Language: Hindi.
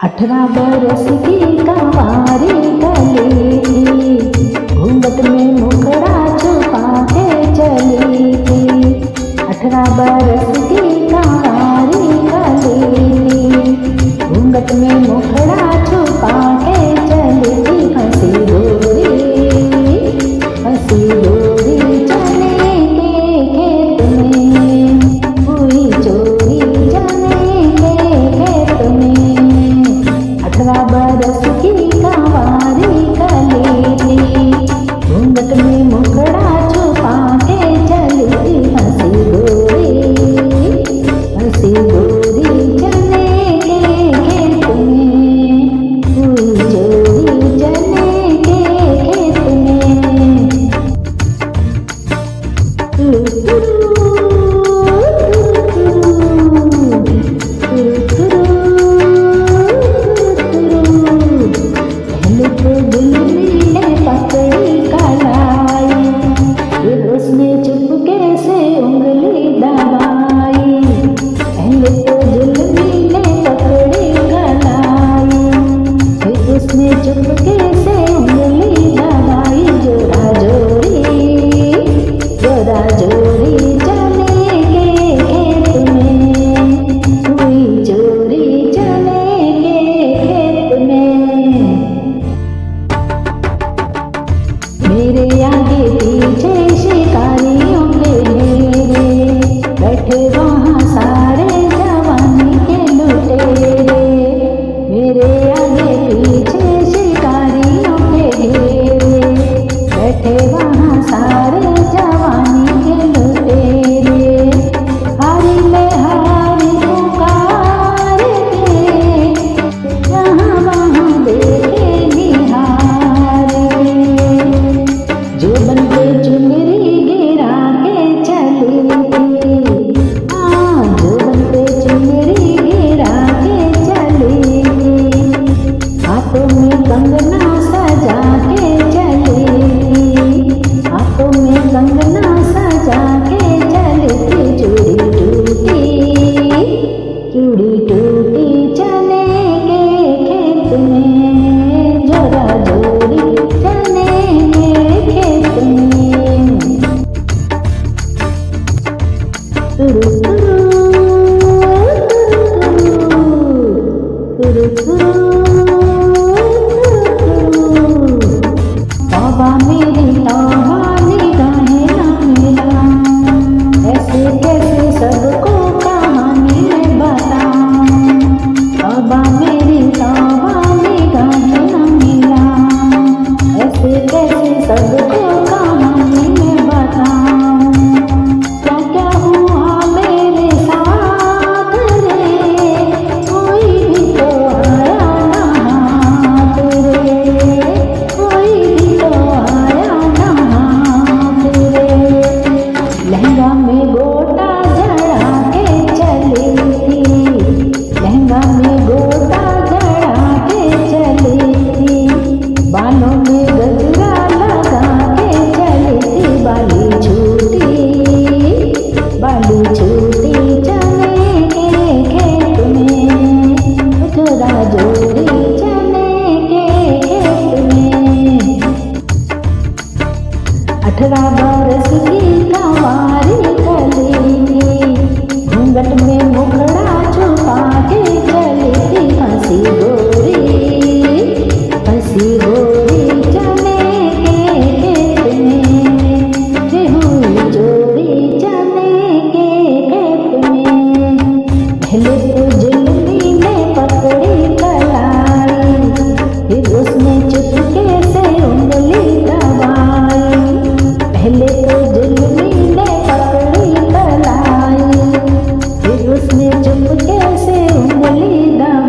18 बरस की कंवारी कली थी, घूंघट में मुखड़ा छुपा के चली थी। 18 बरस की कंवारी कली थी, घूंघट में मुखड़ा छुपा के चली थी। फंसी डोरी चने के खेत में, हुई चोरी चने के खेत में। 18 बरस की कंवारी कली थी, घूंघट में मुखड़ा छुपा के चली थी। फंसी डोरी चने के खेत में, हुई चोरी चने के खेत में। पहले तो गुलमी ने पकड़ी कलाई, फिर उसने चुपके से उंगली दबाई। पहले तो गुलमी ने पकड़ी कलाई, फिर उसने चुपके से उंगली दबाई। जोड़ा जोड़ी चने के खेत में, हुई चोरी चने के खेत में। मेरे आगे पीछे शिकारियों के ढेरे, बैठे वहाँ सारे जवानी के लुटेरे। मेरे आगे पीछे शिकारियों के ढेरे, बैठे वहाँ सारे जवानी के लुटेरे। हारी में हारी पुकार के, जहाँ वहाँ देखे निहारे। जोबन पे चुनरी गिरा के चली थी, जोबन पे चुनरी गिरा के चली थी। हाथों में कंगना सजा के चली थी, हाथों में कंगना सजा के चली थी। चूड़ी टूटी चने के खेत में, जोड़ा जोड़ी चने के खेत में। तुरु तुरु तुरु तौबा मेरी तौबा निगाहें न मिला, ऐसे कैसे सबको कहानी में बताऊं। तौबा मेरी तौबा निगाहें न मिला, ऐसे कैसे सबको कहानी में बताऊं। क्या क्या हुआ मेरे साथ रे, कोई भी तो आया ना हाथ रे, कोई भी तो आया ना हाथ रे। लहंगा में गोटा जड़ा के चली थी, लहंगा में गोटा जड़ा के चली थी। बालों में गजरा लगा के चली थी। बाली छूटी चने के खेत में, जोड़ा जोड़ी चने के खेत में। 18 बरस की कंवारी कली थी, घूंघट में मुखड़ा छुपा के चली थी। फंसी डोरी चने के खेत में, हुई चोरी चने के खेत में। पहले तो जुल्मी ने पकड़ी कलाई, फिर उसने चुपके से उंगली दबाई। पहले तो जुल्मी ने पकड़ी कलाई, फिर उसने चुपके से उंगली दबाई।